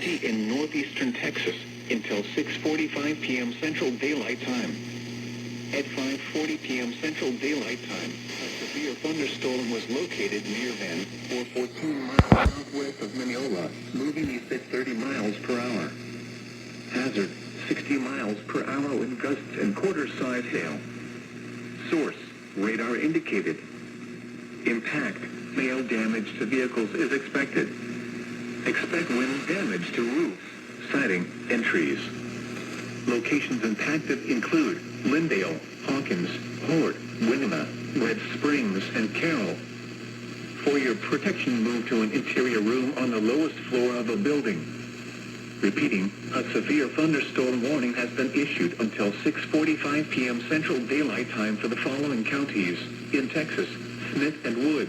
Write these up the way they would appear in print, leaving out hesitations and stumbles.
County in northeastern Texas until 6:45 p.m. Central Daylight Time. At 5:40 p.m. Central Daylight Time, a severe thunderstorm was located near Van, or 14 miles southwest of Mineola, moving east at 30 miles per hour. Hazard, 60 miles per hour wind gusts and quarter-size hail. Source, radar indicated. Impact, hail damage to vehicles is expected. Expect wind damage to roofs, siding, and trees. Locations impacted include Lindale, Hawkins, Hort, Winona, Red Springs, and Carroll. For your protection, move to an interior room on the lowest floor of a building. Repeating, a severe thunderstorm warning has been issued until 6:45 p.m. Central Daylight Time for the following counties in Texas: Smith and Wood.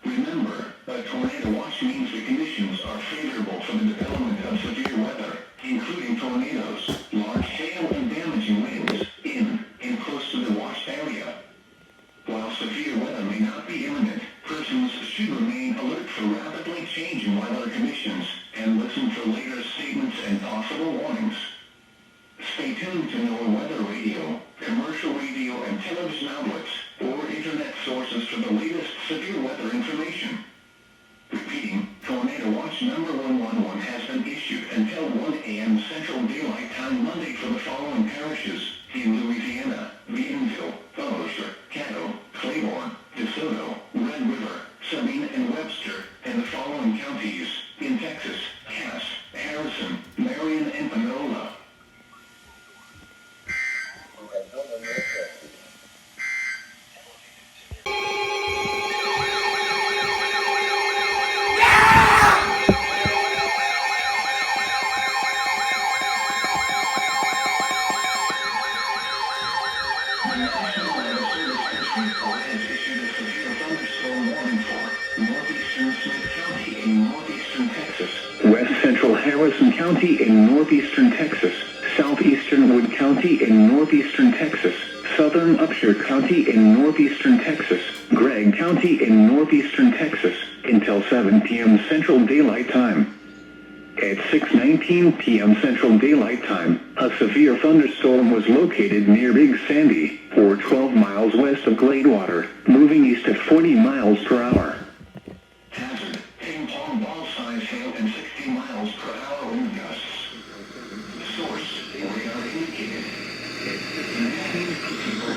Remember, a tornado watch means the conditions are favorable for the development of severe weather, including tornadoes, large hail and damaging winds in and close to the watched area. While severe weather may not be imminent, persons should remain alert for rapidly changing weather conditions and listen for later statements and possible warnings. Stay tuned to NOAA weather radio, commercial radio and television outlets, or internet sources for the latest severe weather information. Repeating, Tornado Watch number 111 has been issued until 1 a.m. Central Daylight Time Monday for the following parishes in Louisiana: Bienville, Bossier, Caddo, Claiborne, DeSoto, Red River, Sabine and Webster, and the following counties in Texas: Cass, Harrison, Marion, and Panola. West Central Harrison County in northeastern Texas, southeastern Wood County in northeastern Texas, southern Upshur County in northeastern Texas, Gregg County in northeastern Texas, until 7 p.m. Central Daylight Time. At 6:19 p.m. Central Daylight Time, a severe thunderstorm was located near Big Sandy, or 12 miles west of Gladewater, moving east at 40 miles per hour. Hazard, ping-pong ball-sized hail and 60 miles per hour wind gusts. Source, radar indicated. At 6:19 p.m.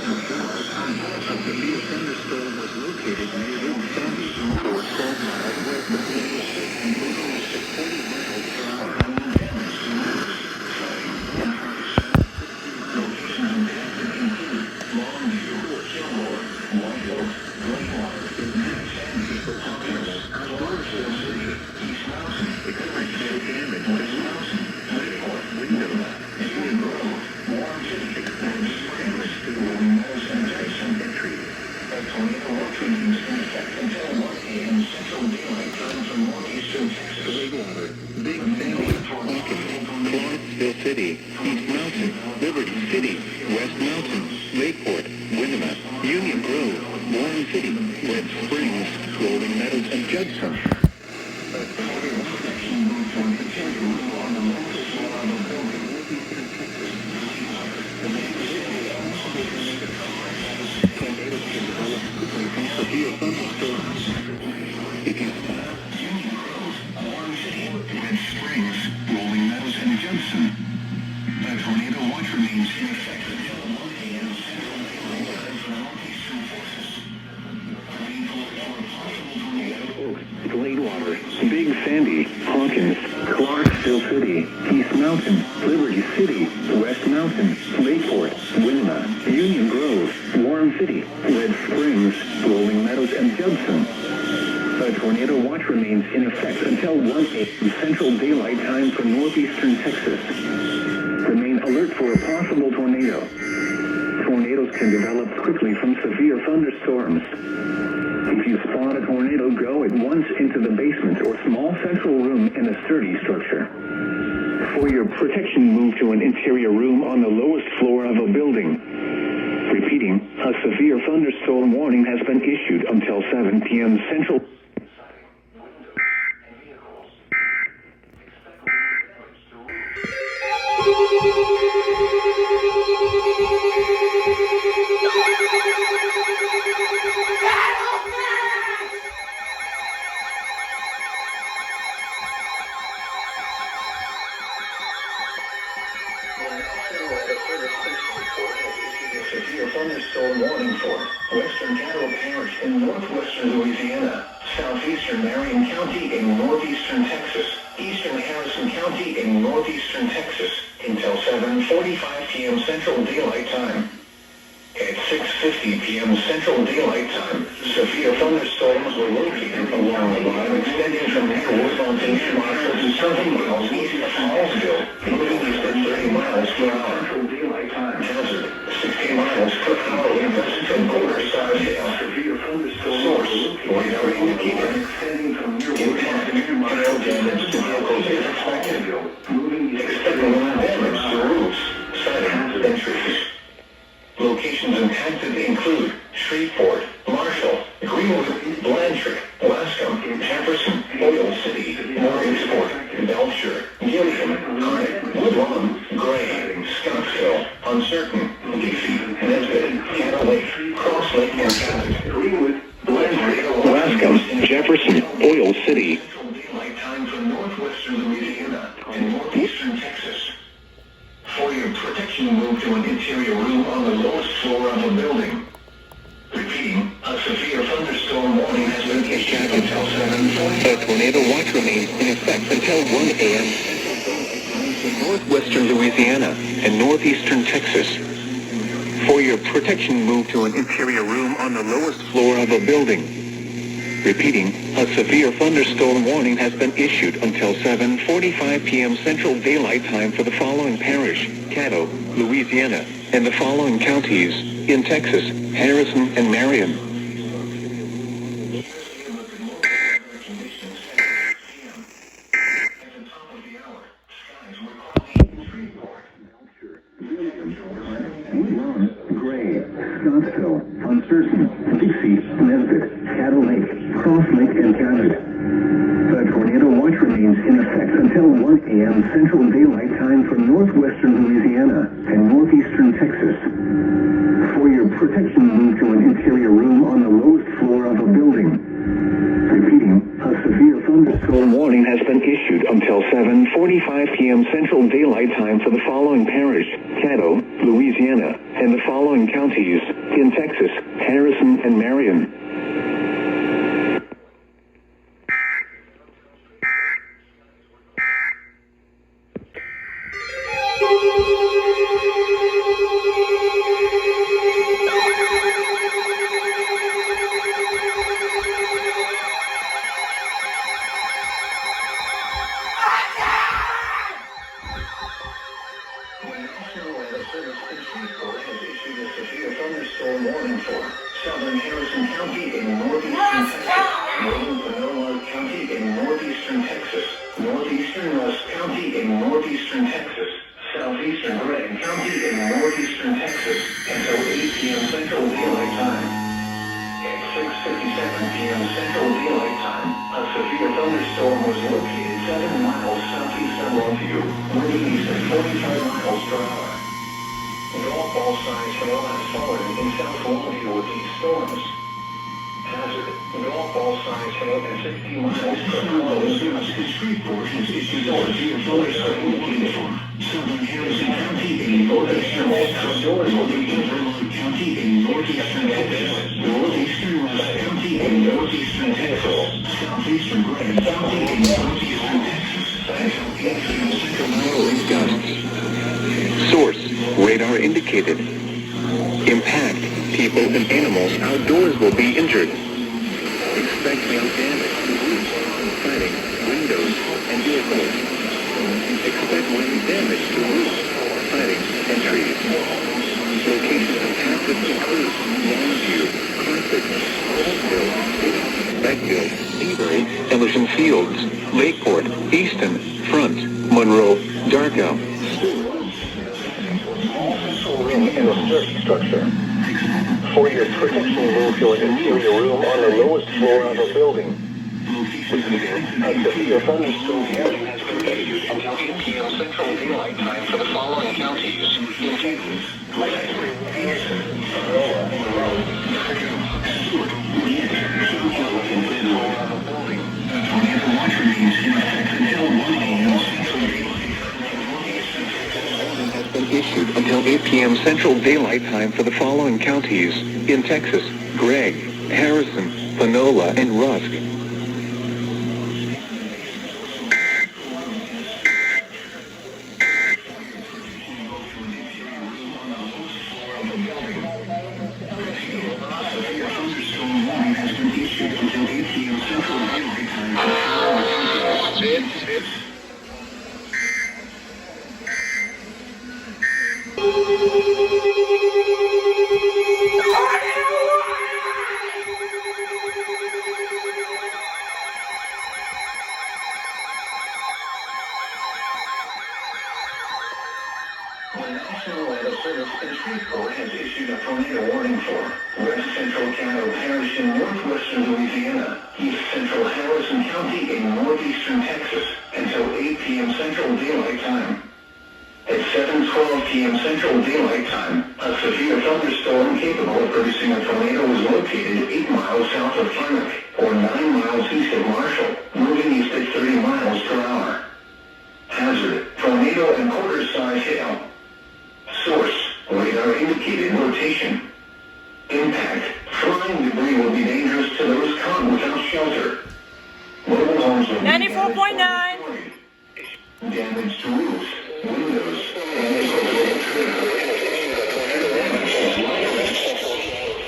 a severe thunderstorm was located near Big Sandy, or 12 miles west of Gladewater, moving east at 40 miles per hour. City, East Mountain, Liberty City, West Mountain, Lakeport, Winona, Union Grove, Warren City, Red Springs, Rolling Meadows, and Judson. Tornado watch remains in effect until 1 a.m. Central Gladewater, Big Sandy, Hawkins, Clark, City, East Mountain, Liberty City, West Mountain, Lakeport, Winona, Union Grove, Warren City, Red Springs, Rolling Meadows, and Judson. A tornado watch remains in effect until 1 a.m. Central Daylight Time for northeastern Texas. Remain alert for a possible tornado. Tornadoes can develop quickly from severe thunderstorms. If you spot a tornado, go at once into the basement or small central room in a sturdy structure. For your protection, move to an interior room on the lowest floor of a building. Repeating, a severe thunderstorm warning has been issued until 7 p.m. Central. Severe thunderstorm warning for western Caddo Parish in northwestern Louisiana, southeastern Marion County in northeastern Texas, eastern Harrison County in northeastern Texas, until 7:45 p.m. Central Daylight Time. At 6:50 p.m. Central Daylight Time, severe thunderstorms were located along the line extending from near Woodlawn to Marshall to 70 miles east of Hallsville, moving east at 30 miles per hour. Central Daylight Time hazard, 60 miles per hour in west and border-side hail. Severe thunderstorm source, radar indicator, extending from near Woodlawn to hail damage to vehicles is expected. Expecting damage to roofs, sidings, and trees. Locations impacted include Shreveport, Marshall, Greenwood, Blanchard, Wascom, Jefferson, Oil City, Morgansport, Belcher, Gilliam, Harnett, Woodlawn, Gray, Scottsville, Uncertain, Leafy, Nesbitt, Caddo Lake, Cross Lake, and Cabot, Greenwood, Blanchard, Wascom, Jefferson, Oil City. Daylight time for northwestern Louisiana and northeastern Texas. For your protection, move to an interior room on the lowest floor of a building. Repeating, a severe thunderstorm warning has been issued until 7:40. A tornado watch remains in effect until 1 a.m. in northwestern Louisiana and northeastern Texas. For your protection, move to an interior room on the lowest floor of a building. Repeating, a severe thunderstorm warning has been issued until 7:45 p.m. Central Daylight Time for the following parish, Caddo, Louisiana, and the following counties, in Texas, Harrison and Marion. Scottsville, Uncertain, Leafy, Nesbitt, Caddo Lake, Cross Lake, and Cabot. The tornado watch remains in effect until 1 a.m. Central Daylight Time for northwestern Louisiana and northeastern Texas. For your protection, move to an interior room on the lowest floor of a building. Repeating, a severe thunderstorm warning has been issued until 7:45 p.m. Central Daylight Time for the following parish, Caddo, Louisiana, and the following counties, in Texas, Harrison and Marion. Thunderstorm warning for southern Harrison County in northeastern Texas, northern Pinellas County in northeastern Texas, northeastern West County in northeastern Texas, southeastern Green County in northeastern Texas, until 8 p.m. Central Daylight Time. At 6:57 p.m. Central Daylight Time, a severe thunderstorm was located 7 miles southeast of Longview, moving east at 45 miles per hour. Golf ball size hail has fallen in South Longview with these storms. Hazard, golf ball size hail at 60 miles per hour. Shreveport has issued a severe thunderstorm warning for southern Harrison County in northeastern Texas, northeastern County in northeastern Texas, northeastern West County in northeastern Texas, southeastern Grant County in northeastern Texas, Source, radar indicated. Impact, people and animals outdoors will be injured. Expect hail damage to roofs, siding, windows, and vehicles. Expect wind damage to roofs, siding, and trees. Locations of hazards include Longview, Carthage, Oakville, Beckville, Seabury, Ellison Fields, Lakeport, Easton, Front, Monroe, Darko. In a sturdy structure. For your protection, move your interior room on the lowest floor of a building. A severe thunderstorm warning has been issued until 8 p.m. Central Daylight Time for the following counties. In Texas, Issued until 8 p.m. Central Daylight Time for the following counties in Texas: Gregg, Harrison, Panola, and Rusk. The National Weather Service in Shreveport has issued a tornado warning for West Central Caddo Parish in northwestern Louisiana, East Central Harrison County in northeastern Texas until 8 p.m. Central Daylight Time. At 7:12 p.m. Central Daylight Time, a severe thunderstorm capable of producing a tornado was located 8 miles south of Clark, or 9 miles east of Marshall, moving east at 30 miles per hour. Hazard, tornado and quarter-size hail. Source, radar indicated rotation. Impact, flying debris will be dangerous to those caught without shelter. Mobile homes will be 94.9. damage to roofs, windows, and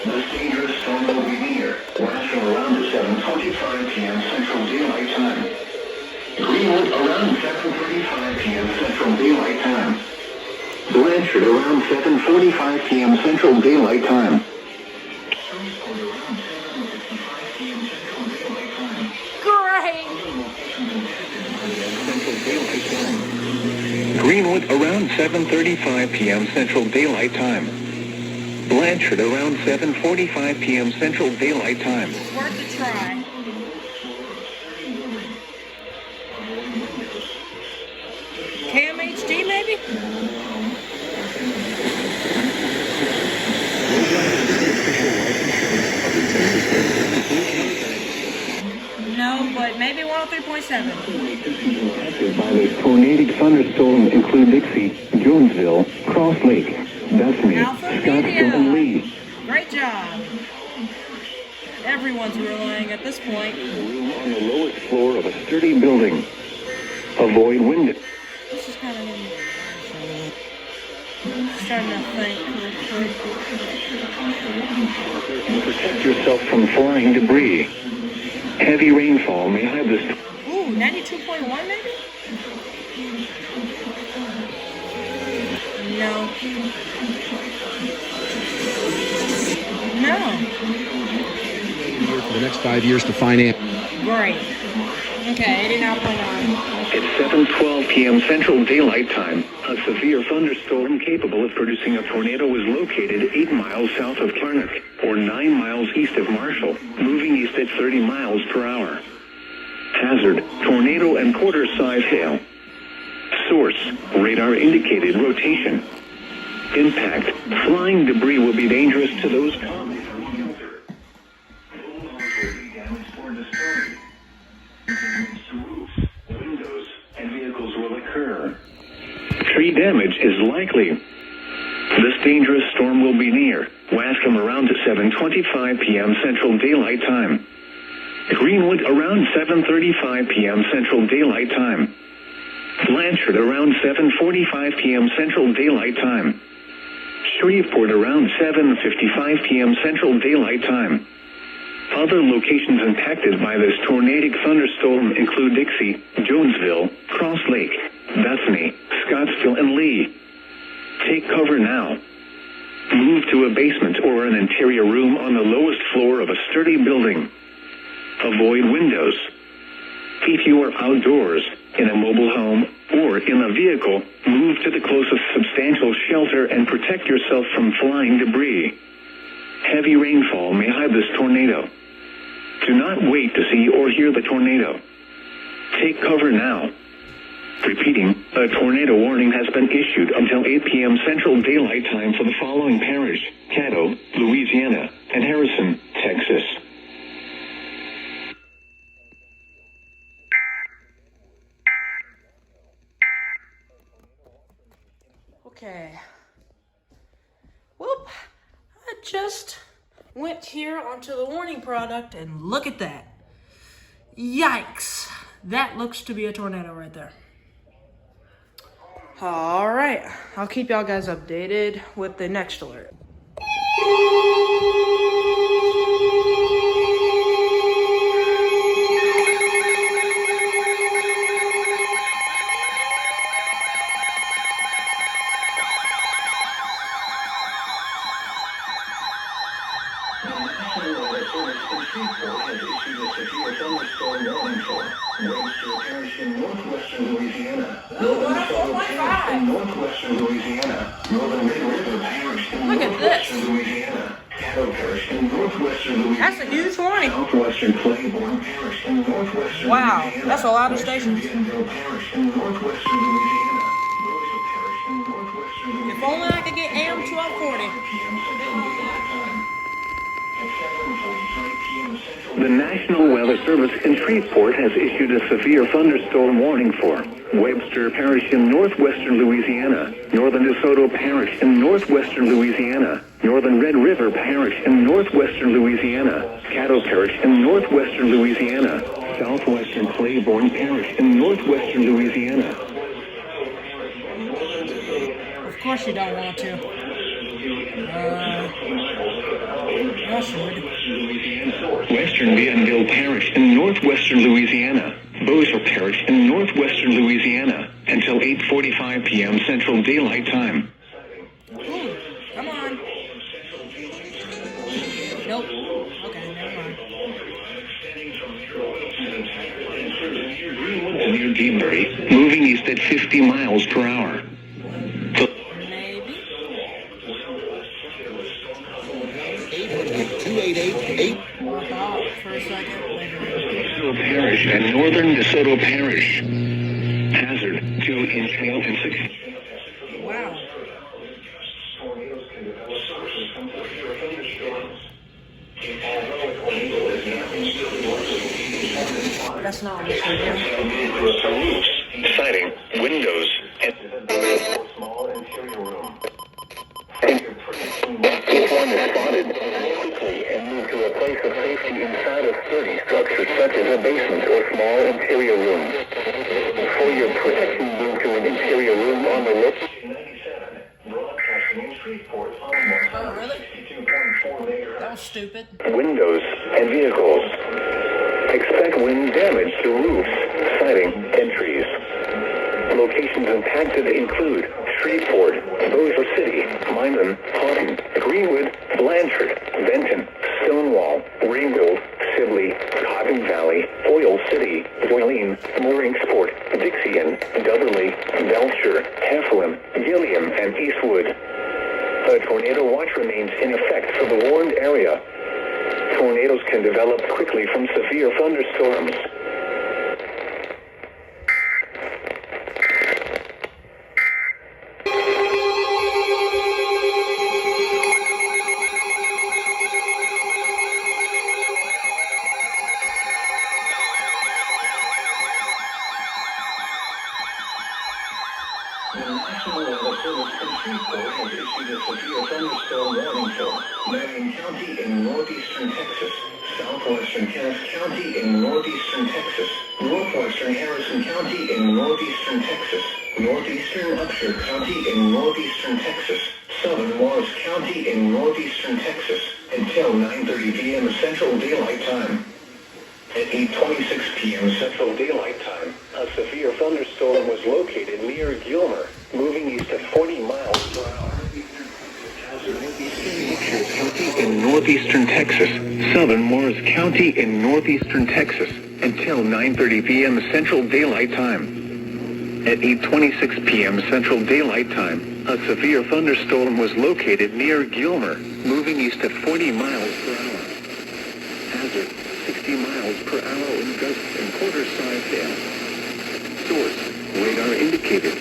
this dangerous storm will be near, lasting around 7:25 p.m. Central Daylight Time. Greenwood around 7:35 p.m. Central Daylight Time. Blanchard around 7:45 p.m. Central Daylight Time. Great. Greenwood around 7:35 p.m. Central Daylight Time. Blanchard around 7:45 p.m. Central Daylight Time. Worth a try. KMHD maybe? No, but maybe 103.7. By the tornadic thunderstorm include Dixie, Jonesville, Cross Lake, Bethany, Alpha Scottsdale, Media. and Lee. Great job. Everyone's relying at this point. Room on the lowest floor of a sturdy building. Avoid windows. This is kind of starting to think. Protect yourself from flying debris. Heavy rainfall may have this. Ooh, 92.1 maybe? No. No. For the next 5 years to finance. Great. Okay, 89.9. At 7:12 p.m. Central Daylight Time, a severe thunderstorm capable of producing a tornado was located 8 miles south of Clark, or 9 miles east of Marshall, moving east at 30 miles per hour. Hazard, tornado and quarter-size hail. Source, radar indicated rotation. Impact, flying debris will be dangerous to those caught without shelter. Mobile homes will be damaged or destroyed. Damage to roofs, windows, and vehicles will occur. Tree damage is likely. This dangerous storm will be near Wascom around 7:25 p.m. Central Daylight Time. Greenwood around 7:35 p.m. Central Daylight Time. Blanchard around 7:45 p.m. Central Daylight Time. Shreveport around 7:55 p.m. Central Daylight Time. Other locations impacted by this tornadic thunderstorm include Dixie, Jonesville, Cross Lake, Bethany, Scottsville, and Lee. Take cover now. Move to a basement or an interior room on the lowest floor of a sturdy building. Avoid windows. If you are outdoors, in a mobile home, or in a vehicle, move to the closest substantial shelter and protect yourself from flying debris. Heavy rainfall may hide this tornado. Do not wait to see or hear the tornado. Take cover now. Repeating, a tornado warning has been issued until 8 p.m. Central Daylight Time for the following parish: Caddo, Louisiana, and Harrison, Texas. Okay. Whoop. I just went here onto the warning product and look at that. Yikes. That looks to be a tornado right there. All right. I'll keep y'all guys updated with the next alert. Shreveport has issued a severe thunderstorm warning for Webster Parish in northwestern Louisiana, northern DeSoto Parish in northwestern Louisiana, northern Red River Parish in northwestern Louisiana, Caddo Parish in northwestern Louisiana. That's a huge warning. Southwestern Claiborne Parish in northwestern wow, Louisiana. That's a lot of stations. Bentonville Parish in northwestern Louisiana. Roseville Parish in northwestern Louisiana. If only I could get AM 1240. The National Weather Service in Shreveport has issued a severe thunderstorm warning for Webster Parish in northwestern Louisiana, northern DeSoto Parish in northwestern Louisiana, northern Red River Parish in northwestern Louisiana, Caddo Parish in northwestern Louisiana, southwestern Claiborne Parish in northwestern Louisiana. Of course you don't want to. I should. Western Bentonville Parish in northwestern Louisiana, Bossier Parish in northwestern Louisiana, until 8:45 p.m. Central Daylight Time. Ooh, come on. Nope. Okay, never mind. Near Deebury, moving east at 50 miles per hour. Maybe. 2888. Walk out for a second. DeSoto Parish and northern DeSoto Parish. Hazard 2-inch hail and 6. Wow. That's not what we're doing. Siding, windows, and Small interior room. if one is spotted, quickly and move to a place of safety inside of sturdy structures such as a basement or small interior room. For your protection, move to an interior room on the left. 97, broadcasting in Shreveport on Oh, really? 162.4 megahertz. That was stupid. Windows and vehicles. Expect wind damage to roofs, siding, and trees. Locations impacted include Shreveport, Bossier City, Lyman, Taunton, Greenwood, Blanchard, Benton, Stonewall, Ringgold, Sibley, Cotton Valley, Oil City, Doyline, Mooringsport, Dixien, Dudley, Belcher, Heflin, Gilliam, and Eastwood. A tornado watch remains in effect for the warned area. Tornadoes can develop quickly from severe thunderstorms. The National Weather Service in Shreveport has issued a severe thunderstorm warning for Marion County in northeastern Texas, southwestern Cass County in northeastern Texas, northwestern Harrison County in northeastern Texas, northeastern Upshur County in northeastern Texas, southern Morris County in northeastern Texas, until 9:30 p.m. Central Daylight Time. At 8:26 p.m. Central Daylight Time, a severe thunderstorm was located near Gilmer, moving east at 40 miles per hour. In northeastern Texas, southern Morris County in northeastern Texas, until 9:30 p.m. Central Daylight Time. At 8:26 p.m. Central Daylight Time, a severe thunderstorm was located near Gilmer, moving east at 40 miles per hour. Hazard, 60 miles per hour in gusts and quarter-size hail. Source, radar indicated.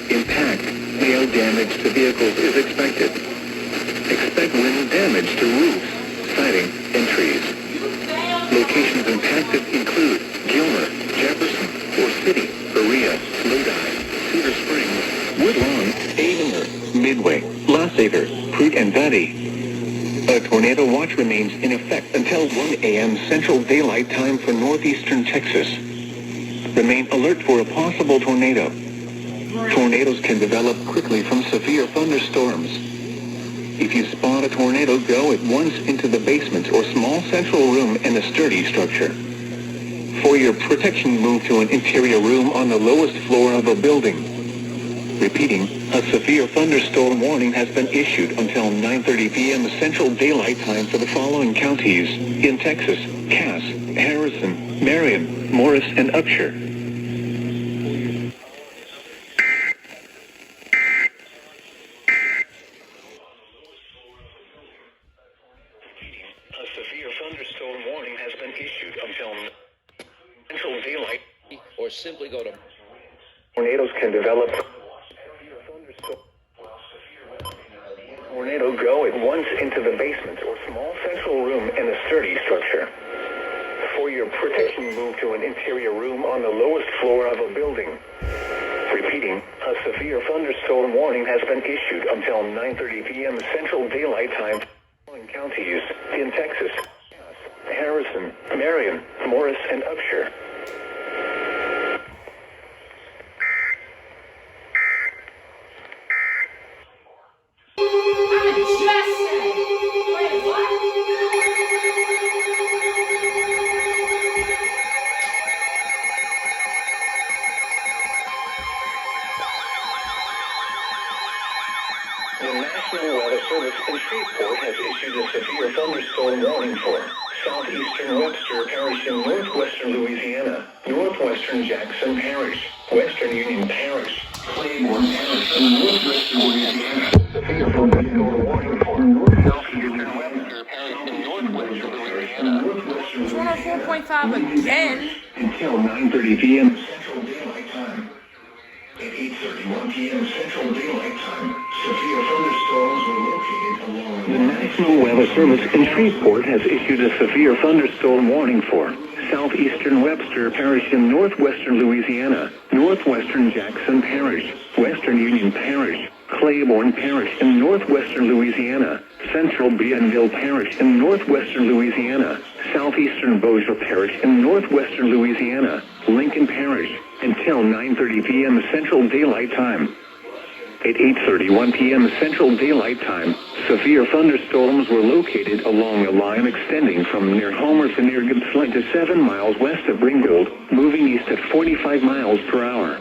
Impact, hail damage to vehicles is expected. Expect wind damage to roofs, siding, and trees. Locations impacted include Gilmer, Jefferson, Or City, Berea, Lodi, Cedar Springs, Woodlawn, Avonlea, Midway, Lasseter, Fruit and Valley. A tornado watch remains in effect until 1 a.m. Central Daylight Time for northeastern Texas. Remain alert for a possible tornado. Tornadoes can develop quickly from severe thunderstorms. If you spot a tornado, go at once into the basement or small central room in a sturdy structure. For your protection, move to an interior room on the lowest floor of a building. Repeating, a severe thunderstorm warning has been issued until 9:30 p.m. Central Daylight Time for the following counties in Texas: Cass, Harrison, Marion, Morris, and Upshur. A severe thunderstorm warning has been issued until Central Daylight. Or simply go to Tornadoes can develop. Tornado, go at once into the basement or small central room in a sturdy structure. For your protection, move to an interior room on the lowest floor of a building. Repeating, a severe thunderstorm warning has been issued until 9:30 p.m. Central Daylight Time for counties in Texas: Harrison, Marion, Morris, and Upshur. The National Weather Service in Shreveport has issued a severe thunderstorm warning for southeastern Webster Parish in northwestern Louisiana, northwestern Jackson Parish, western Union Parish, Claiborne Parish, and northwestern Louisiana. Severe thunderstorm warning for southeastern Webster Parish in northwestern Louisiana, northwestern Louisiana. 104.5 again. Until 9:30 p.m. Central Daylight Time. At 8:31 p.m. Central Daylight Time, severe thunderstorms were located along the National Weather Service in Shreveport has issued a severe thunderstorm warning for southeastern Webster Parish in northwestern Louisiana, northwestern Jackson Parish, western Union Parish, Claiborne Parish in northwestern Louisiana, central Bienville Parish in northwestern Louisiana, southeastern Bossier Parish in northwestern Louisiana, Lincoln Parish, until 9:30 p.m. Central Daylight Time. At 8:31 p.m. Central Daylight Time, severe thunderstorms were located along a line extending from near Homer to near Gippsland to 7 miles west of Ringgold, moving east at 45 miles per hour.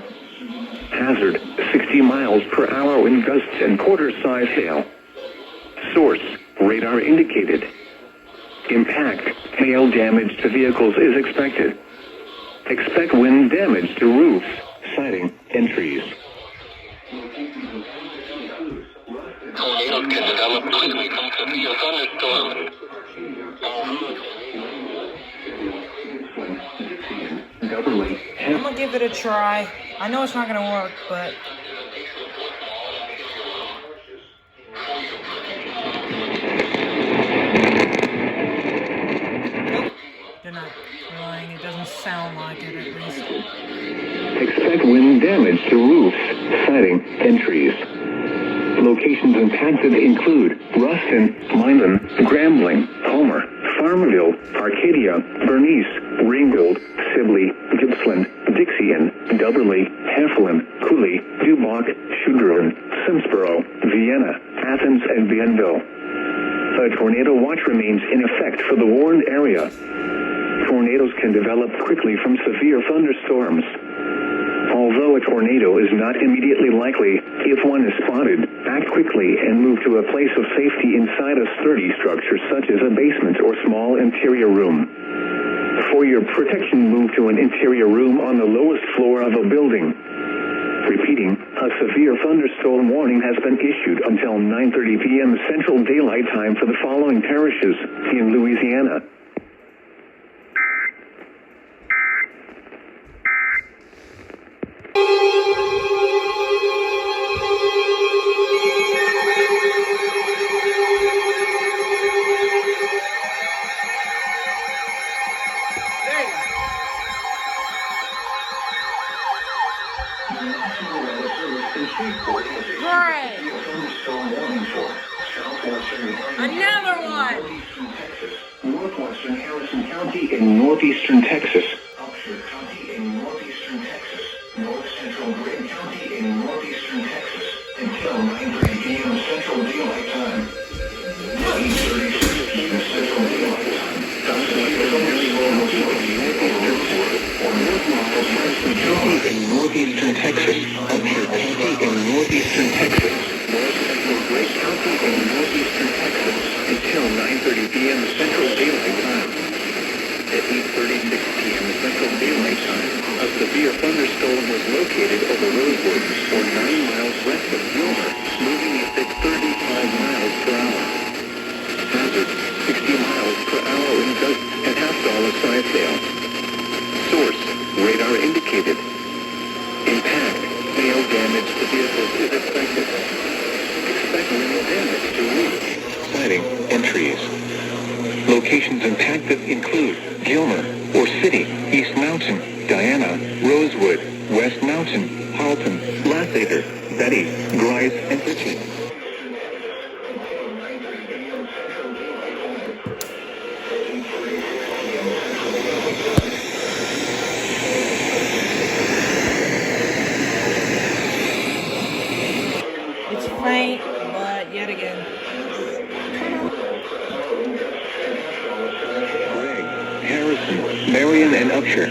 Hazard, 60 miles per hour in gusts and quarter-size hail. Source, radar indicated. Impact, hail damage to vehicles is expected. Expect wind damage to roofs, siding, and trees. tornadoes can develop quickly from severe thunderstorms. I'm gonna give it a try. I know it's not gonna work, but nope, they're not trying. It doesn't sound like it, at least. Expect wind damage to roofs, siding, and trees. Locations impacted include Ruston, Lyman, Grambling, Homer, Farmville, Arcadia, Bernice, Ringgold, Sibley, Rossland, Dixien, Dubberley, Heflin, Cooley, Dubach, Schulderen, Simsboro, Vienna, Athens, and Bienville. A tornado watch remains in effect for the warned area. Tornadoes can develop quickly from severe thunderstorms. Although a tornado is not immediately likely, if one is spotted, act quickly and move to a place of safety inside a sturdy structure such as a basement or small interior room. For your protection, move to an interior room on the lowest floor of a building. Repeating, a severe thunderstorm warning has been issued until 9:30 p.m. Central Daylight Time for the following parishes in Louisiana: Great. Another one. Northwestern Harrison County in northeastern Texas. Upshur County in northeastern Texas. North Central Gregg County in northeastern Texas. Until 9:30 p.m. Central Daylight Time. 8:36 p.m. Central Daylight Time. Northeastern Texas, Upshur County in northeastern Texas, North Central Gregg County in northeastern Texas, until 9:30 p.m. Central Daylight Time. At 8:36 p.m. Central Daylight Time, a severe thunderstorm was located over Rosewood, or 9 miles west of Gilmer, moving east at 35 miles per hour. Hazard, 60 miles per hour in gust at Halfdall of Scythdale. Source, radar indicated. Impact, hail damage to vehicles is expected. Expect wind damage to roofs, siding, and trees. Locations impacted include Gilmer, or City, East Mountain, Diana, Rosewood, West Mountain, Halton, Lathater, Betty, Grice, and Ritchie. It's faint, but yet again. Gregg, Harrison, Marion, and Upshur.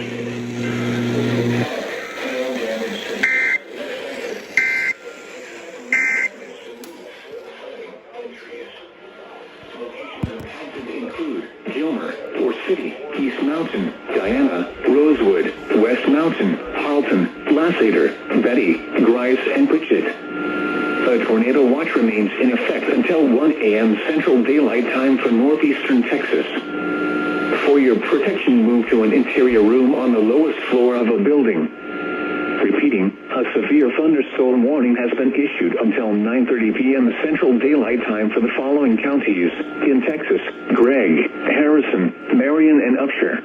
Include Gilmer, or City, East Mountain, Diana, Rosewood, West Mountain, Halton, Lathater, Betty, Grice, and Pritchett. A tornado watch remains in effect until 1 a.m. Central Daylight Time for northeastern Texas. For your protection, move to an interior room on the lowest floor of a building. Repeating, a severe thunderstorm warning has been issued until 9:30 p.m. Central Daylight Time for the following counties in Texas: Gregg, Harrison, Marion, and Upshur.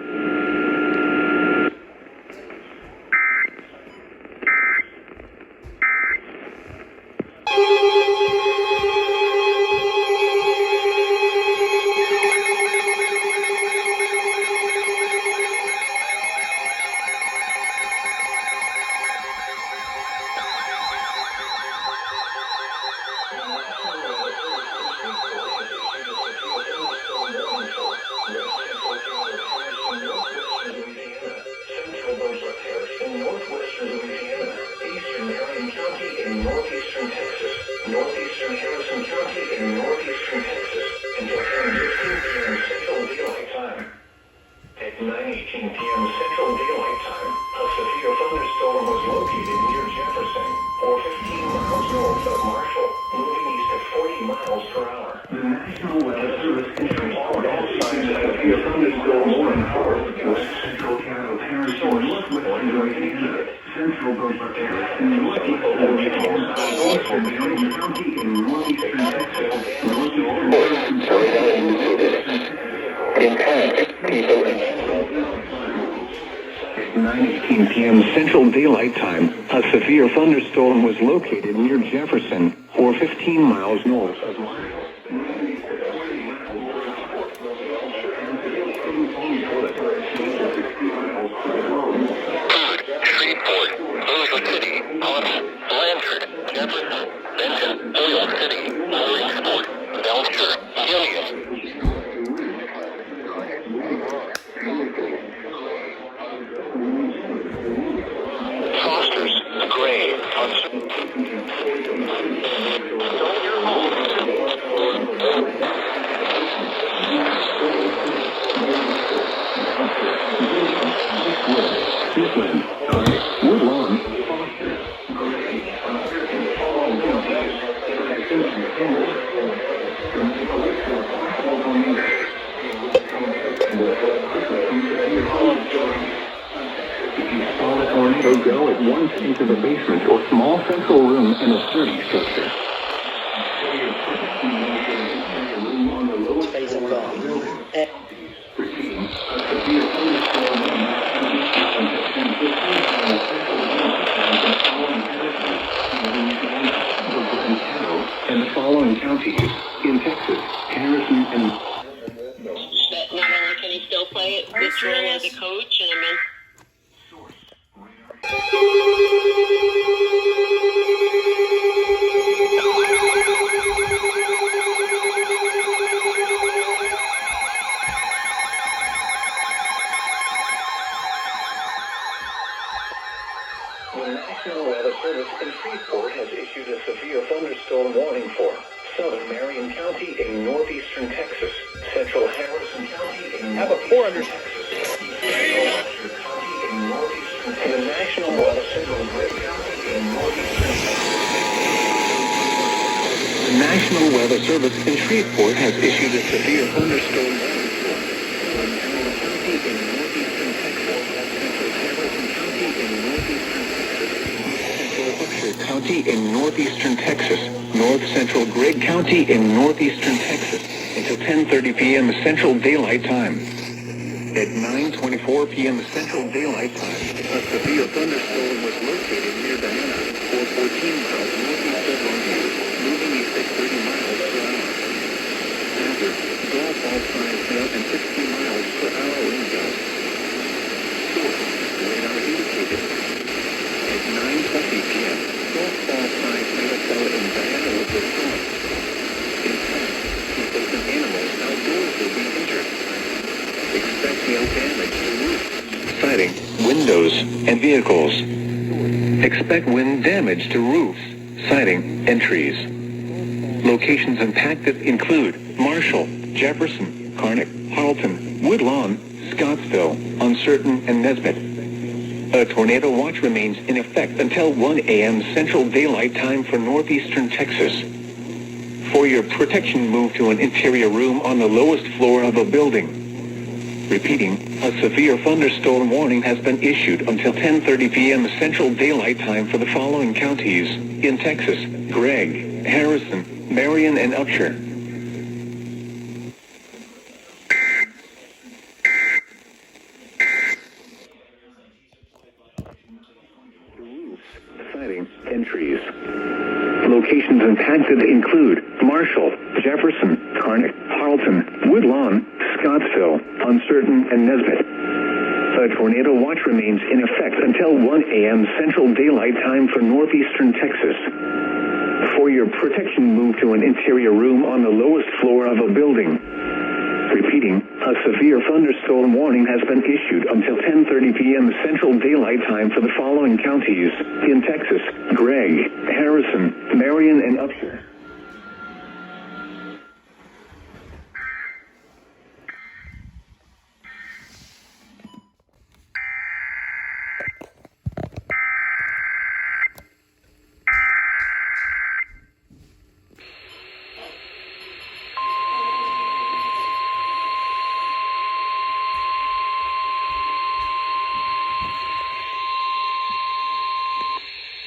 Northeastern Harrison County in northeastern Texas until 10:15 p.m. Central Daylight Time. At 9:18 p.m. Central Daylight Time, a severe thunderstorm was located near Jefferson, or 15 miles north of Marshall, moving east at 40 miles per hour. The National Weather Service issued all signs of severe thunderstorm warning for West Central Cattle Parish and northwestern Louisiana, Central Beaufort Parish and northeastern Louisiana, Eastern Marion County in northeastern Texas, northeastern Impact, people in 9:18 p.m. Central Daylight Time, a severe thunderstorm was located near Jefferson, or 15 miles north of Marshall. Joshua City, Autumn, Blanchard, Jefferson, Benton, Oil City, Williamsport, Belcher, Gillian. Foster's, Gray, Eastland, Woodlawn, Foster, Gray, Install a tornado go at one piece of a basement or small central room in a sturdy structure. Space and gone. Repeating, a severe thunderstorm and the following counties in Texas, Harrison and But not only can he still play it this role as a coach and a mentor. The National Weather Service in Shreveport has issued a severe thunderstorm warning for southern Marion County in northeastern Texas, central Harrison County in northeastern Texas, Hampshire County in northeastern Texas, the National Weather Service in northeastern Texas. The National Weather Service in Shreveport has issued a severe thunderstorm warning for southern Marion County in northeastern Texas, central Harrison County in northeastern County in northeastern Texas, north central Gregg County in northeastern Texas, until 10:30 p.m. Central Daylight Time. At 9:24 p.m. Central Daylight Time, a severe thunderstorm was located near Diana, 414 miles northeast of Longview, moving east at 30 miles per hour. Hazard, golf ball size hail and 60 miles per hour wind gusts. Source, radar indicated. At 9:20 p.m., golf ball size hail fell in Diana with the storm. In fact, people and animals outdoors will be injured. Expect hail damage to roofs, siding, windows, and vehicles. Expect wind damage to roofs, siding, and trees. Locations impacted include Marshall, Jefferson, Carnick, Harleton, Woodlawn, Scottsville, Uncertain, and Nesbitt. A tornado watch remains in effect until 1 a.m. Central Daylight Time for northeastern Texas. For your protection, move to an interior room on the lowest floor of a building. Repeating, a severe thunderstorm warning has been issued until 10:30 p.m. Central Daylight Time for the following counties in Texas: Gregg, Harrison, Marion, and Upshur. Siding and trees. Locations impacted include Marshall, Jefferson, Carnick, Harleton, Woodlawn, Scottsville, Uncertain, and Nesbitt. A tornado watch remains in effect until 1 a.m. Central Daylight Time for northeastern Texas. For your protection, move to an interior room on the lowest floor of a building. Repeating, a severe thunderstorm warning has been issued until 10:30 p.m. Central Daylight Time for the following counties in Texas: Gregg, Harrison, Marion, and Upshur.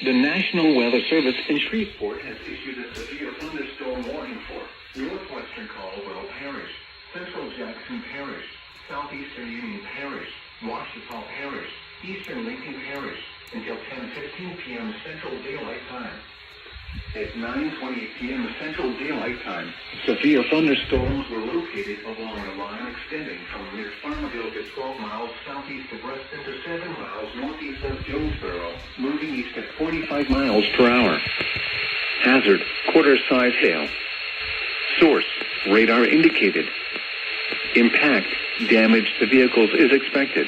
The National Weather Service in Shreveport has issued a severe thunderstorm warning for northwestern Caldwell Parish, central Jackson Parish, southeastern Union Parish, Ouachita Parish, eastern Lincoln Parish, until 10:15 p.m. Central Daylight Time. At 9:20 p.m. Central Daylight Time, severe thunderstorms were located along a line extending from near Farmville to 12 miles southeast of Reston to 7 miles northeast of Jonesboro, moving east at 45 miles per hour. Hazard, quarter-size hail. Source, radar indicated. Impact, damage to vehicles is expected.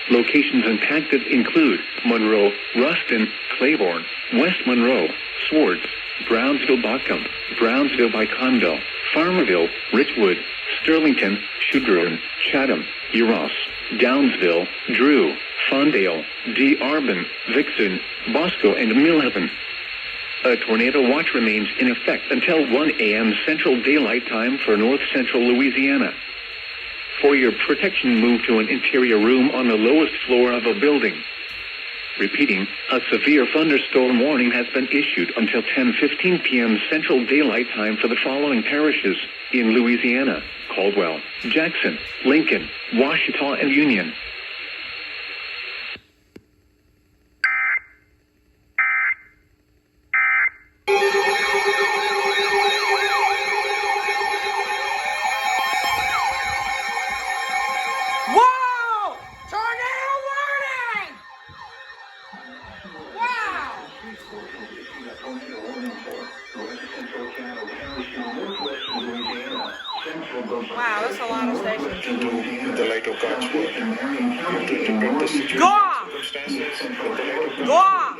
Locations impacted include Monroe, Ruston, Claiborne, West Monroe, Swartz, Brownsville Botcombe, Brownsville by Conville, Farmerville, Richwood, Sterlington, Shudron, Chatham, Eros, Downsville, Drew, Fondale, D. Arbin, Vixen, Bosco, and Millhaven. A tornado watch remains in effect until 1 a.m. Central Daylight Time for north central Louisiana. For your protection, move to an interior room on the lowest floor of a building. Repeating, a severe thunderstorm warning has been issued until 10:15 p.m. Central Daylight Time for the following parishes in Louisiana: Caldwell, Jackson, Lincoln, Washita, and Union. Whoa! Tornado warning! Wow! Wow, that's a lot of stations. The light of God's word. To interpret the Go off! circumstances and the light of Go off!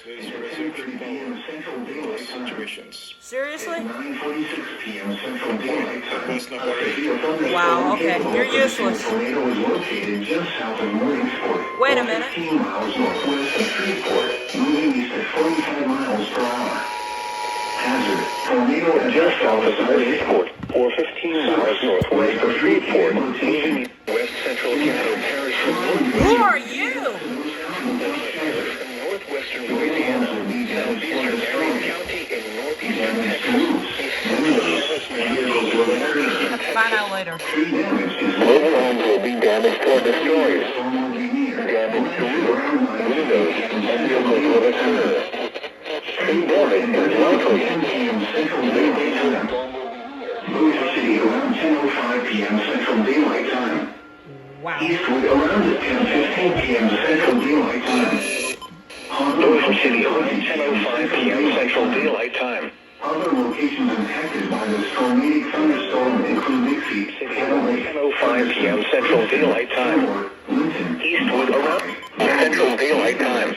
there is resurrection power in those situations. Seriously? 9:46 p.m. Central Daylight Time. Verse number 8. Wow, okay. You're useless. Tornado is located just south of Williamsport. Wait a minute. 15 miles northwest of Shreveport, moving east at 45 miles per hour. Hazard, tornado just south of Williamsport, or 15 miles northwest of Shreveport, moving west central Canada Parish. Who are you? Northwestern Louisiana, southeastern Marion County, and northeastern Texas. Find out later. Mobile homes will be damaged or destroyed. Damage to roofs, windows, and vehicles will occur. Tree damage is likely. Bossier City around 10:05 p.m. Central Daylight Time. Wow. Eastwood around at 10:15 p.m. Central Daylight Time. Bossier City around 10:05 p.m. Central Daylight Time. Other locations impacted by this tornadic thunderstorm include Dixie City around 10:05 p.m. Central Daylight Time. Linton, Eastwood around Central Daylight Time.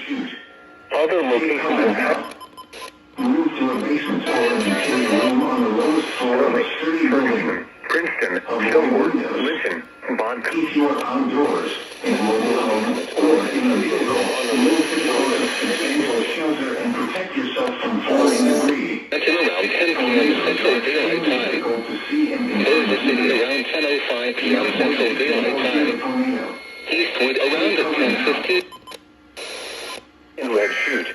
Other locations impacted. Move to a basement or an interior room on the lowest floor of a sturdy building. Princeton, Shelford, Linton, Bond. Keep your outdoors in a mobile home or in a vehicle. Move to a substantial shelter and protect yourself from falling debris. That's around 10 p.m. Central Daylight Time. Bossier City around 10:05 p.m. Central Daylight Time. Eastwood around at 10:15. In red chute.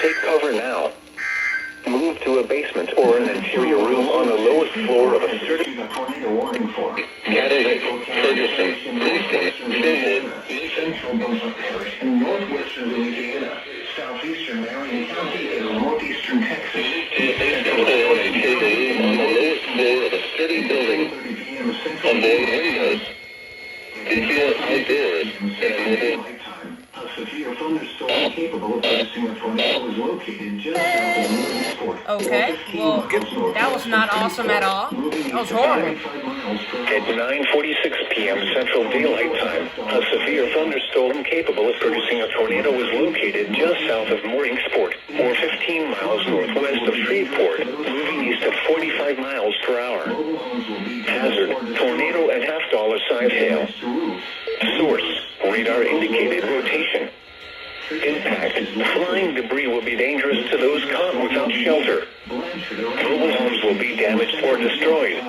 Take cover now. Move to a basement or an interior room on the lowest floor of a sturdy tornado warning for. Cadillac, Ferguson, Princeton, Shenwood, Central Bossier Parish in northwestern Louisiana, southeastern Marion County, and northeastern Texas. or an interior room on the lowest floor of a sturdy building. Avoid windows. Keep your outdoors in a mobile. A severe thunderstorm capable of producing a tornado is located just south of Williamsport. Okay, well, that was not awesome at all. That was horrible. At 9:46 p.m. Central Daylight Time, a severe thunderstorm capable of producing a tornado is located just south of Williamsport, or 15 miles northwest of Shreveport, moving east at 45 miles per hour. Hazard, tornado and half-dollar-size hail. Source, radar indicated rotation. Impact, flying debris will be dangerous to those caught without shelter. Mobile homes will be damaged or destroyed.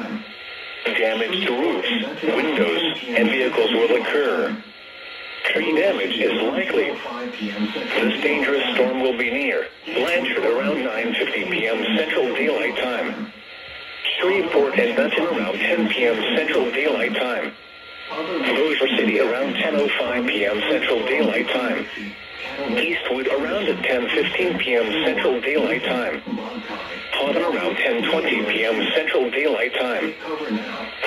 Damage to roofs, windows, and vehicles will occur. Tree damage is likely. This dangerous storm will be near Blanchard around 9:50 p.m. Central Daylight Time. Shreveport and Benton around 10 p.m. Central Daylight Time. Bossier City around 10:05 p.m. Central Daylight Time. Eastwood around at 10:15 p.m. Central Daylight Time. Houghton around 10:20 p.m. Central Daylight Time.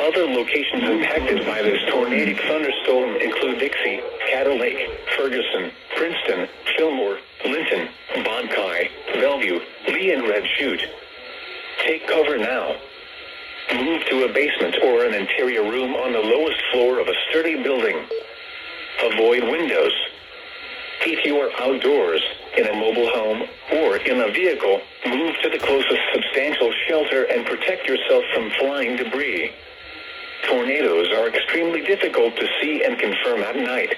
Other locations impacted by this tornadic thunderstorm include Dixie, Caddo Lake, Ferguson, Princeton, Fillmore, Linton, Bonkai, Bellevue, Lee and Red Chute. Take cover now. Move to a basement or an interior room on the lowest floor of a sturdy building. Avoid windows. If you are outdoors, in a mobile home, or in a vehicle, move to the closest substantial shelter and protect yourself from flying debris. Tornadoes are extremely difficult to see and confirm at night.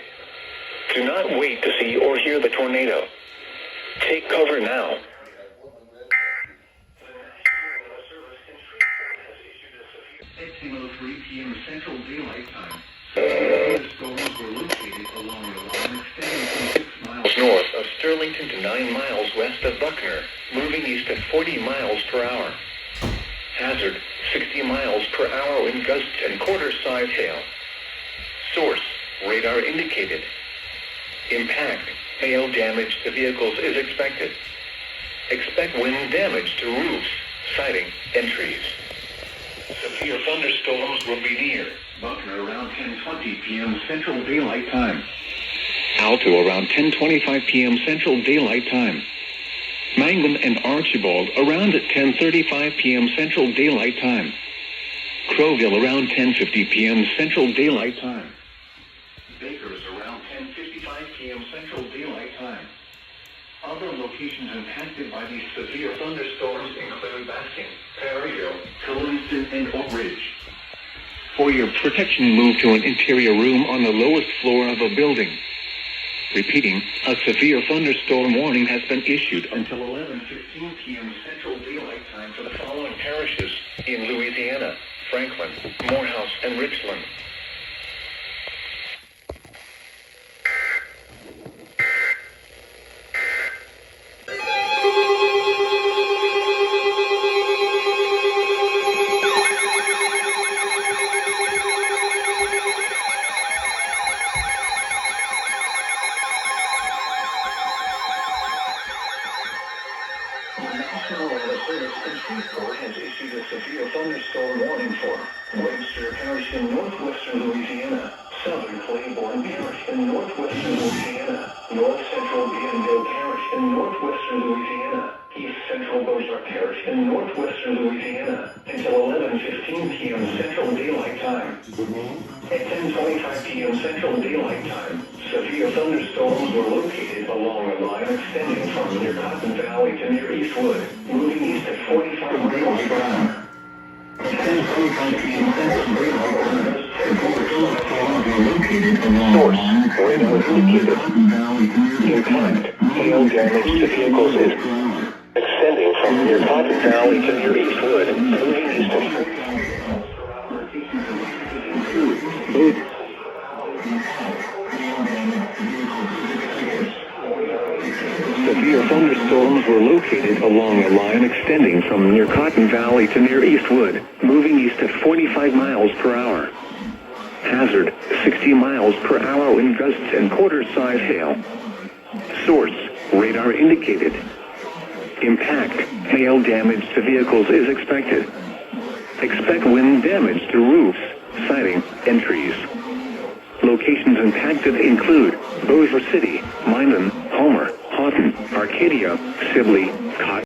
Do not wait to see or hear the tornado. Take cover now. 10:03 p.m. Central Daylight Time. Storms were located along the line extending from 6 miles north of Sterlington to 9 miles west of Buckner, moving east at 40 miles per hour. Hazard, 60 miles per hour in gusts and quarter-size hail. Source, radar indicated. Impact, hail damage to vehicles is expected. Expect wind damage to roofs, siding, and trees. Severe thunderstorms will be near Buckner around 10:20 p.m. Central Daylight Time. Alto around 10:25 p.m. Central Daylight Time. Mangum and Archibald around at 10:35 p.m. Central Daylight Time. Crowville around 10:50 p.m. Central Daylight Time. Bakers around 10:55 p.m. Central Daylight Time. Other locations impacted by these severe thunderstorms include Basking, Perryville, Tillington, and Oak Ridge. For your protection, move to an interior room on the lowest floor of a building. Repeating, a severe thunderstorm warning has been issued until 11:15 p.m. Central Daylight Time for the following parishes in Louisiana: Franklin, Morehouse, and Richland. The National Weather Service in Shreveport has issued a severe thunderstorm warning for Webster Parish in northwestern Louisiana, southern Claiborne Parish in northwestern Louisiana, north central Bienville Parish in northwestern Louisiana, east central Beauchamp Parish in northwestern Louisiana, until 11:15 p.m. Central Daylight Time. At 10:25 p.m. Central Daylight Time, severe thunderstorms were located along a line extending from near Cotton Valley to near Eastwood, moving east at 45 miles per hour. At 10:25 p.m. Central Daylight Time, thunderstorms were located along a line extending from Cotton Valley to near Impact, hail damage to vehicles is extending from near Cotton Valley to near Eastwood, moving east at 45 miles per hour. Both severe thunderstorms were located along a line extending from near Cotton Valley to near Eastwood, moving east at 45 miles per hour. Hazard, 60 miles per hour in gusts and quarter-size hail. Source, radar indicated. Impact, hail damage to vehicles is expected. Expect wind damage to roofs, siding, and trees. Locations impacted include Bossier City, Minden, Homer, Houghton, Arcadia, Sibley, Cotton.